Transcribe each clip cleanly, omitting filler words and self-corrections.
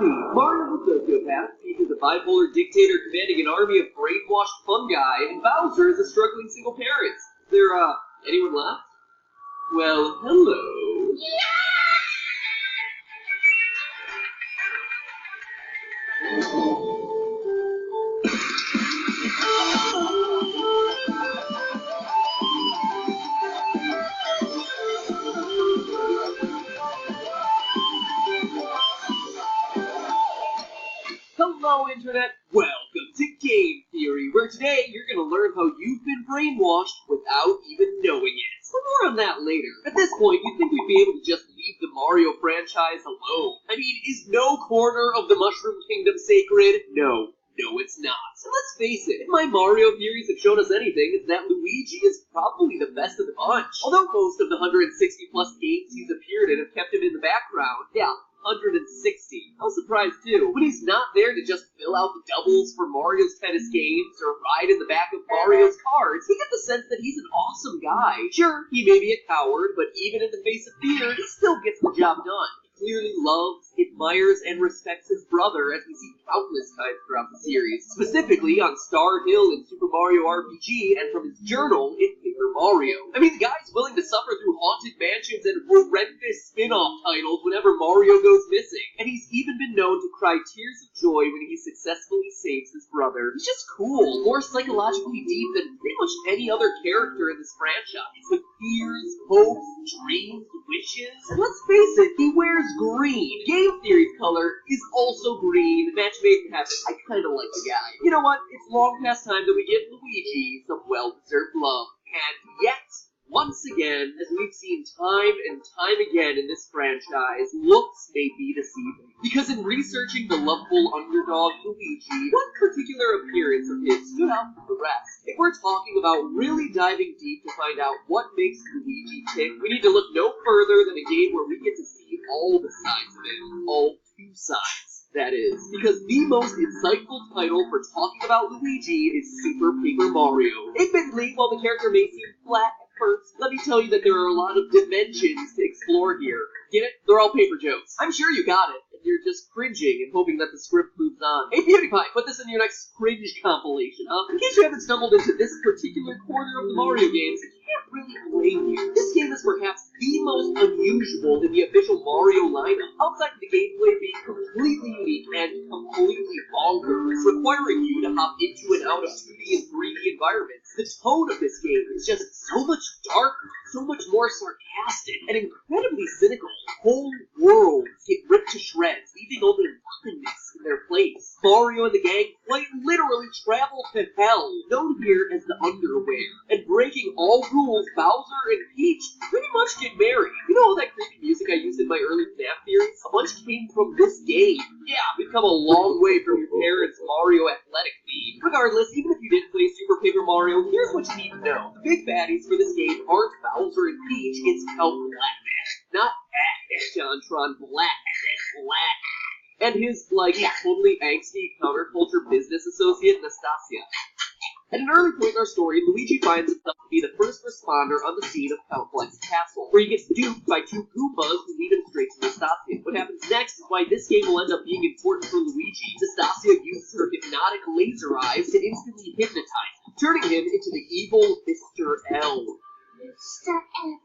Mario's a sociopath, Peach is a bipolar dictator commanding an army of brainwashed fungi, and Bowser is a struggling single parent. Is there, anyone left? Well, hello. Hello, Internet! Welcome to Game Theory, where today you're going to learn how you've been brainwashed without even knowing it. But more on that later. At this point, you'd think we'd be able to just leave the Mario franchise alone. I mean, is no corner of the Mushroom Kingdom sacred? No, it's not. And let's face it, if my Mario theories have shown us anything, it's that Luigi is probably the best of the bunch. Although most of the 160 plus games he's appeared in have kept him in the background. Yeah, 160. I was surprised too. When he's not there to just fill out the doubles for Mario's tennis games or ride in the back of Mario's cars, we get the sense that he's an awesome guy. Sure, he may be a coward, but even in the face of fear, he still gets the job done. Clearly loves, admires, and respects his brother, as we see countless times throughout the series. Specifically on Star Hill in Super Mario RPG, and from his journal in Paper Mario. I mean, the guy's willing to suffer through haunted mansions and horrendous spin-off titles whenever Mario goes missing. And he's even been known to cry tears of joy when he successfully saves his brother. He's just cool, more psychologically deep than pretty much any other character in this franchise. With fears, hopes, dreams, wishes. And let's face it, he wears green. Game Theory's color is also green. Match made in heaven. I kinda like the guy. You know what? It's long past time that we give Luigi some well-deserved love. And yet, once again, as we've seen time and time again in this franchise, looks may be deceiving. Because in researching the lovable underdog Luigi, one particular appearance of his stood out from the rest. If we're talking about really diving deep to find out what makes Luigi tick, we need to look no further than a game where we get to see all the sides of him. All two sides, that is. Because the most insightful title for talking about Luigi is Super Paper Mario. Admittedly, while the character may seem flat at first, let me tell you that there are a lot of dimensions to explore here. Get it? They're all paper jokes. I'm sure you got it. You're just cringing and hoping that the script moves on. Hey, PewDiePie, put this in your next cringe compilation, huh? In case you haven't stumbled into this particular corner of the Mario games, I can't really blame you. This game is perhaps the most unusual in the official Mario lineup, outside of the gameplay being completely unique and completely bonkers, requiring you to hop into and out of 2D and 3D environments. The tone of this game is just so much darker, so much more sarcastic, and incredibly cynical. Whole worlds get ripped to shreds, leaving only nothingness in their place. Mario and the gang quite literally travel to hell, known here as the Underwear. And breaking all rules, Bowser and Peach pretty much get married. You know all that creepy music I used in my early FNAF theories? A bunch came from this game. Yeah, we've come a long way from your parents' Mario athletic theme. Regardless, even if you didn't play Super Paper Mario, here's what you need to know. The big baddies for this game aren't Bowser and Peach, it's Count Blackman. Not JonTron Black. And his, totally angsty counterculture business associate, Nastasia. At an early point in our story, Luigi finds himself to be the first responder on the scene of Count Black's castle, where he gets duped by two Goombas who lead him straight to Nastasia. What happens next is why this game will end up being important for Luigi. Nastasia uses her hypnotic laser eyes to instantly hypnotize him, turning him into the evil Mr. L. Mr. L.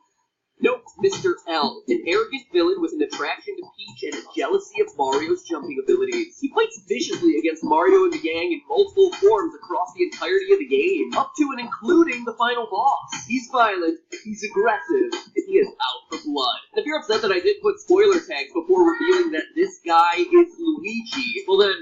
Nope, Mr. L, an arrogant villain with an attraction to Peach and a jealousy of Mario's jumping abilities. He fights viciously against Mario and the gang in multiple forms across the entirety of the game, up to and including the final boss. He's violent, he's aggressive, and he is out for blood. And if you're upset that I did put spoiler tags before revealing that this guy is Luigi, well then,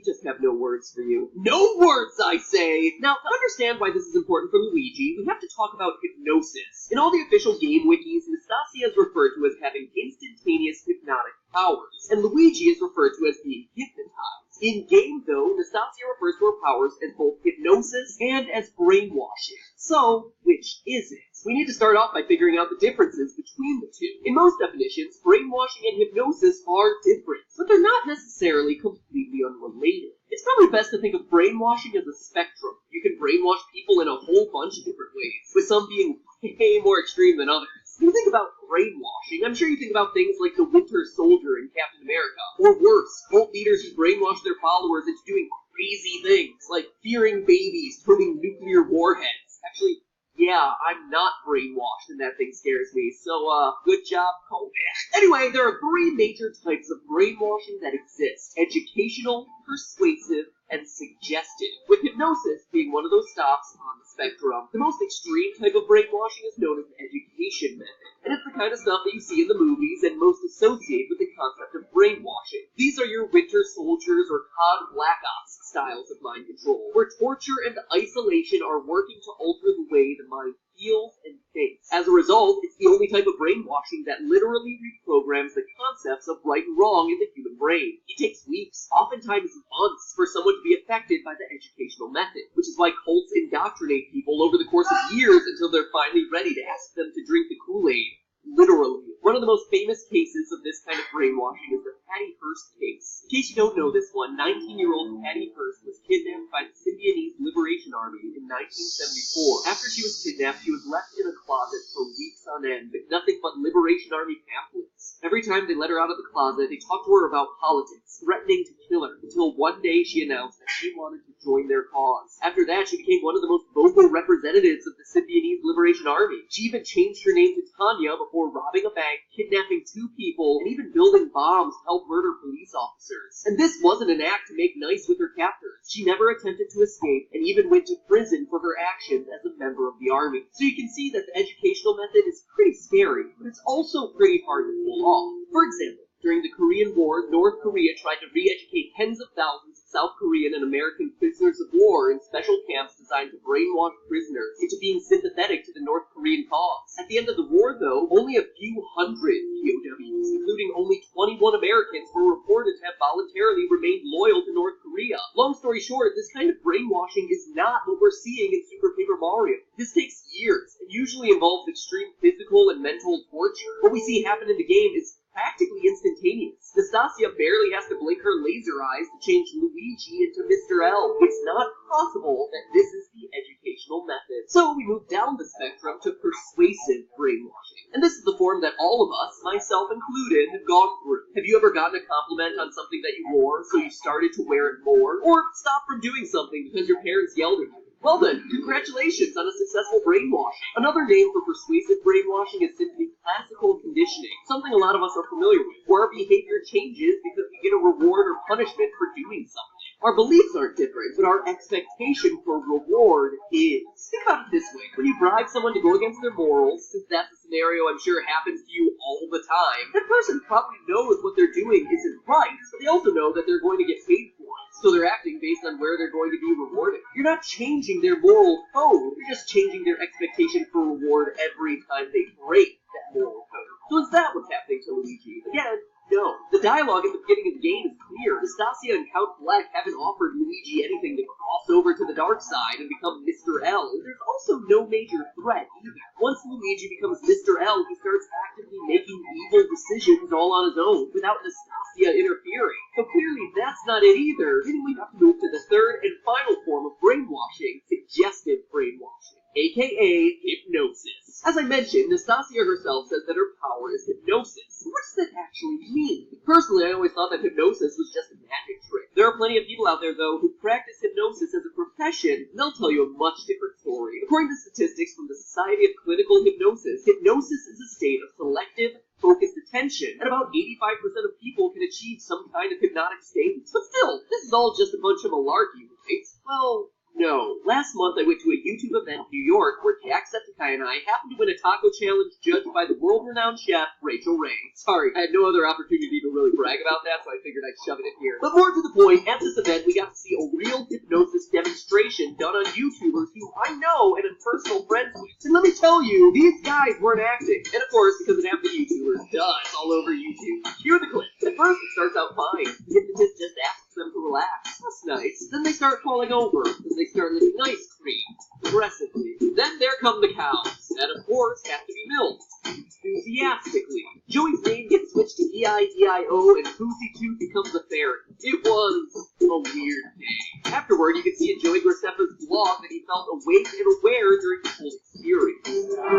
just have no words for you. No words, I say! Now, to understand why this is important for Luigi, we have to talk about hypnosis. In all the official game wikis, Nastasia is referred to as having instantaneous hypnotic powers, and Luigi is referred to as being hypnotized. In-game, though, Nastasia refers to her powers as both hypnosis and as brainwashing. So, which is it? We need to start off by figuring out the differences between the two. In most definitions, brainwashing and hypnosis are different, but they're not necessarily completely unrelated. It's probably best to think of brainwashing as a spectrum. You can brainwash people in a whole bunch of different ways, with some being way more extreme than others. When you think about brainwashing, I'm sure you think about things like the Winter Soldier in Captain America. Or worse, cult leaders who brainwash their followers into doing crazy things, like fearing babies, toting nuclear warheads. Actually, yeah, I'm not brainwashed and that thing scares me, so good job, Cole. Anyway, there are three major types of brainwashing that exist: educational, persuasive, and suggestive, with hypnosis being one of those stops on the spectrum. The most extreme type of brainwashing is known as the education method, and it's the kind of stuff that you see in the movies and most associate with the concept of brainwashing. These are your Winter Soldiers or COD Black Ops styles of mind control, where torture and isolation are working to alter the way the mind feels and thinks. As a result, it's the only type of brainwashing that literally reprograms the concepts of right and wrong in the human brain. It takes weeks, oftentimes months, for someone to be affected by the educational method, which is why cults indoctrinate people over the course of years until they're finally ready to ask them to drink the Kool-Aid. Literally. One of the most famous cases of this kind of brainwashing is the Patty Hearst case. In case you don't know this one, 19-year-old Patty Hearst was kidnapped by the Symbionese Liberation Army in 1974. After she was kidnapped, she was left in a closet for weeks on end with nothing but Liberation Army pamphlets. Every time they let her out of the closet, they talked to her about politics, threatening to kill her, until one day she announced that she wanted to join their cause. After that, she became one of the most vocal representatives of the Symbionese Liberation Army. She even changed her name to Tanya before robbing a bank, kidnapping 2 people, and even building bombs to help murder police officers. And this wasn't an act to make nice with her captors. She never attempted to escape, and even went to prison for her actions as a member of the army. So you can see that the educational method is pretty scary, but it's also pretty hard to pull off. For example, during the Korean War, North Korea tried to re-educate tens of thousands of South Korean and American prisoners of war in special camps designed to brainwash prisoners into being sympathetic to the North Korean cause. At the end of the war, though, only a few hundred POWs, including only 21 Americans, were reported to have voluntarily remained loyal to North Korea. Long story short, this kind of brainwashing is not what we're seeing in Super Paper Mario. This takes years, and usually involves extreme physical and mental torture. What we see happen in the game is practically instantaneous. Nastasia barely has to blink her laser eyes to change Luigi into Mr. L. It's not possible that this is the educational method. So we move down the spectrum to persuasive brainwashing. And this is the form that all of us, myself included, have gone through. Have you ever gotten a compliment on something that you wore, so you started to wear it more? Or stopped from doing something because your parents yelled at you? Well then, congratulations on a successful brainwashing. Another name for persuasive brainwashing is simply classical conditioning, something a lot of us are familiar with, where our behavior changes because we get a reward or punishment for doing something. Our beliefs aren't different, but our expectation for reward is. Think about it this way. When you bribe someone to go against their morals, since that's a scenario I'm sure happens to you all the time, that person probably knows what they're doing isn't right, but they also know that they're going to get paid for it. So they're acting based on where they're going to be rewarded. You're not changing their moral code, you're just changing their expectation for reward every time they break that moral code. So is that what's happening to Luigi? Again, no. The dialogue at the beginning of the game is clear. Nastasia and Count Black haven't offered Luigi anything to cross over to the dark side and become Mr. L. There's also no major threat either. Once Luigi becomes Mr. L, he starts actively making evil decisions all on his own, without Nastasia interfering. So clearly that's not it either. Then we have to move to the third and final form of brainwashing, suggestive brainwashing, aka hypnosis. As I mentioned, Nastasia herself says that her power is hypnosis. What does that actually mean? Personally, I always thought that hypnosis was just a magic trick. There are plenty of people out there, though, who practice hypnosis as a profession, and they'll tell you a much different story. According to statistics from the Society of Clinical Hypnosis, hypnosis is a state of selective, focused attention, and about 85% of people can achieve some kind of hypnotic state. But still, this is all just a bunch of malarkey, right? Well, no. Last month I went to a YouTube event in New York where Jacksepticeye and I happened to win a taco challenge judged by the world-renowned chef Rachel Ray. Sorry, I had no other opportunity to really brag about that, so I figured I'd shove it in here. But more to the point, at this event we got to see a real hypnosis demonstration done on YouTubers who I know and am personal friends with. And let me tell you, these guys weren't acting. And of course, because it happened to YouTubers, it's all over YouTube. Cue the clip. At first it starts out fine. The hypnotist just asks them to relax. That's nice. Then they start falling over. Then they start licking ice cream, aggressively. Then there come the cows, that of course have to be milked, enthusiastically. Joey's name gets switched to E-I-D-I-O, and Goosey Tooth becomes a fairy. It was a weird day. Afterward, you can see in Joey Graceffa's blog that he felt awake and aware during the whole experience.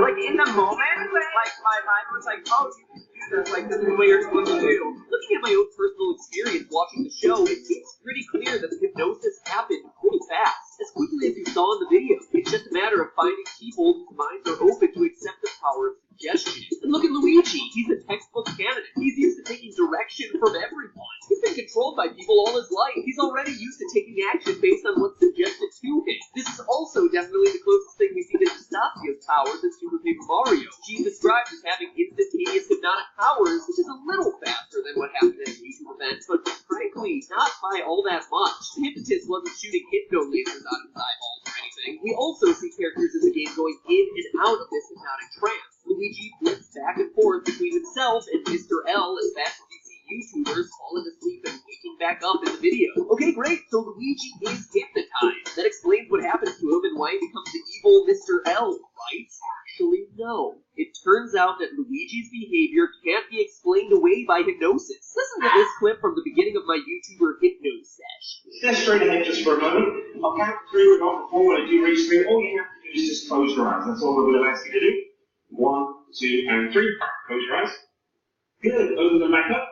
Like in the moment, My mind was like, oh, you can do this, like, this is what you're supposed to do. Looking at my own personal experience watching the show, it seems pretty clear that the hypnosis happened pretty fast. As quickly as you saw in the video, it's just a matter of finding people whose minds are open to accept the power of suggestion. And look at Luigi, he's a textbook candidate. He's used to taking direction from everyone. He's been controlled by people all his life. He's already used to taking action based on what's suggested to him. This is also definitely the closest thing we see to Nastasia's powers in Super Paper Mario. She's described as having instantaneous hypnotic powers, which is a little faster than what happened at a YouTube event, but frankly, not by all that much. The hypnotist wasn't shooting hypno lasers out of his eyeballs or anything. We also see characters in the game going in and out of this hypnotic trance. Luigi flips back and forth between himself and Mr. L as fast as you see YouTubers falling asleep and waking back up in the video. Okay, great, so Luigi is hypnotized. That explains what happens to him and why he becomes the evil Mr. L, right? Actually, no. It turns out that Luigi's behavior can't be explained away by hypnosis. Listen to this clip from the beginning of my YouTuber Hypnosesh. Step straight ahead just for a moment. I'll count to 3 but not before. When I do reach 3, all you have to do is just close your eyes. That's all I'm going to ask you to do. 1, 2, and 3. Close your eyes. Good. Open them back up.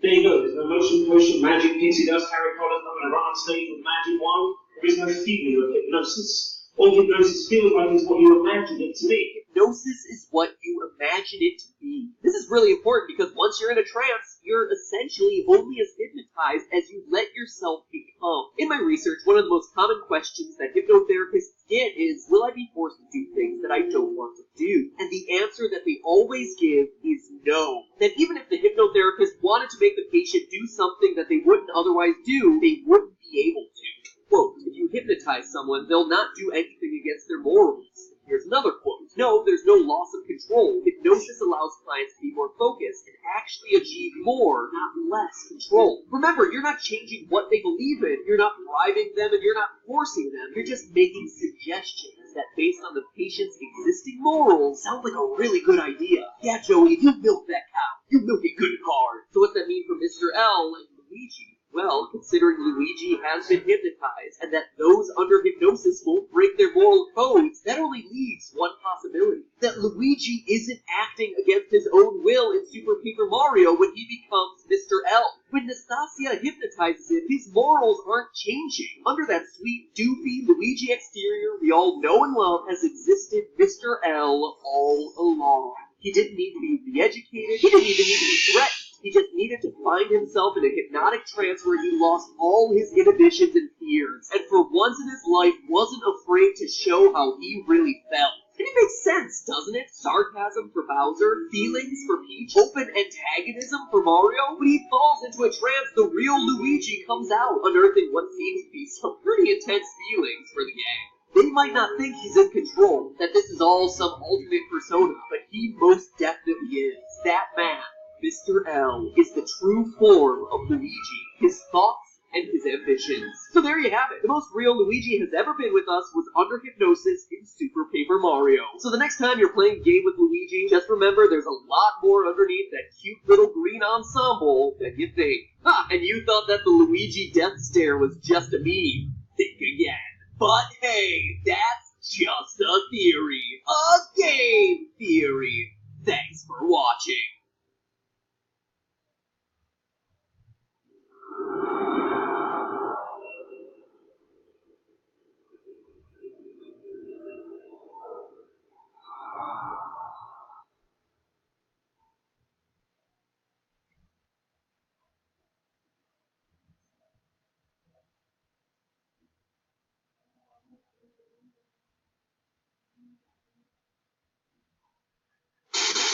There you go. There's no motion, potion, magic, pixie dust, Harry Potter's not going to run on stage with a magic wand. There is no feeling of hypnosis. All hypnosis feels like is what you imagine it to be. Hypnosis is what you imagine it to be. This is really important because once you're in a trance, you're essentially only as hypnotized as you let yourself become. In my research, one of the most common questions that hypnotherapists get is, will I be forced to do things that I don't want to do? And the answer that they always give is no. That even if the hypnotherapist wanted to make the patient do something that they wouldn't otherwise do, they wouldn't be able to. Quote, if you hypnotize someone, they'll not do anything against their morals. Here's another quote. No, there's no loss of control. Hypnosis allows clients to be more focused and actually achieve more, not less control. Remember, you're not changing what they believe in. You're not bribing them and you're not forcing them. You're just making suggestions that, based on the patient's existing morals, sound like a really good idea. Yeah, Joey, you milk that cow. You milk it good hard. So what's that mean for Mr. L and Luigi? Well, considering Luigi has been hypnotized, and that those under hypnosis won't break their moral codes, that only leaves one possibility. That Luigi isn't acting against his own will in Super Paper Mario when he becomes Mr. L. When Nastasia hypnotizes him, his morals aren't changing. Under that sweet, doofy Luigi exterior we all know and love has existed Mr. L all along. He didn't need to be re-educated, he didn't even need to be threatened. He just needed to find himself in a hypnotic trance where he lost all his inhibitions and fears, and for once in his life wasn't afraid to show how he really felt. And it makes sense, doesn't it? Sarcasm for Bowser, feelings for Peach, open antagonism for Mario. When he falls into a trance, the real Luigi comes out, unearthing what seems to be some pretty intense feelings for the gang. They might not think he's in control, that this is all some alternate persona, but he most definitely is. That man, Mr. L, is the true form of Luigi, his thoughts and his ambitions. So there you have it. The most real Luigi has ever been with us was under hypnosis in Super Paper Mario. So the next time you're playing a game with Luigi, just remember there's a lot more underneath that cute little green ensemble than you think. Ha! And you thought that the Luigi death stare was just a meme. Think again. But hey, that's just a theory. A game theory. Thanks for watching.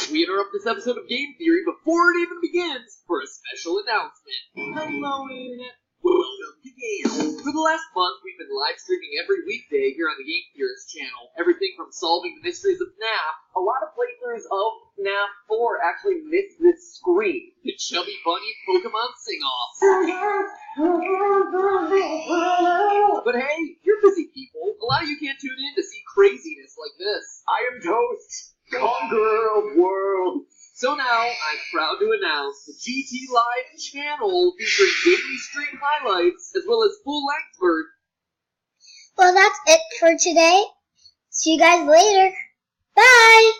We interrupt this episode of Game Theory before it even begins for a special announcement. Hello, Internet. Welcome to Game. For the last month, we've been live streaming every weekday here on the Game Theorist channel. Everything from solving the mysteries of FNAF. A lot of playthroughs of FNAF 4 actually missed this screen. The Chubby Bunny Pokemon Sing-Off. But hey, you're busy people. A lot of you can't tune in to see craziness like this. I am Toast, conqueror of worlds. So now, I'm proud to announce the GT Live channel featuring daily stream highlights as well as full-length versions. Well, that's it for today. See you guys later. Bye!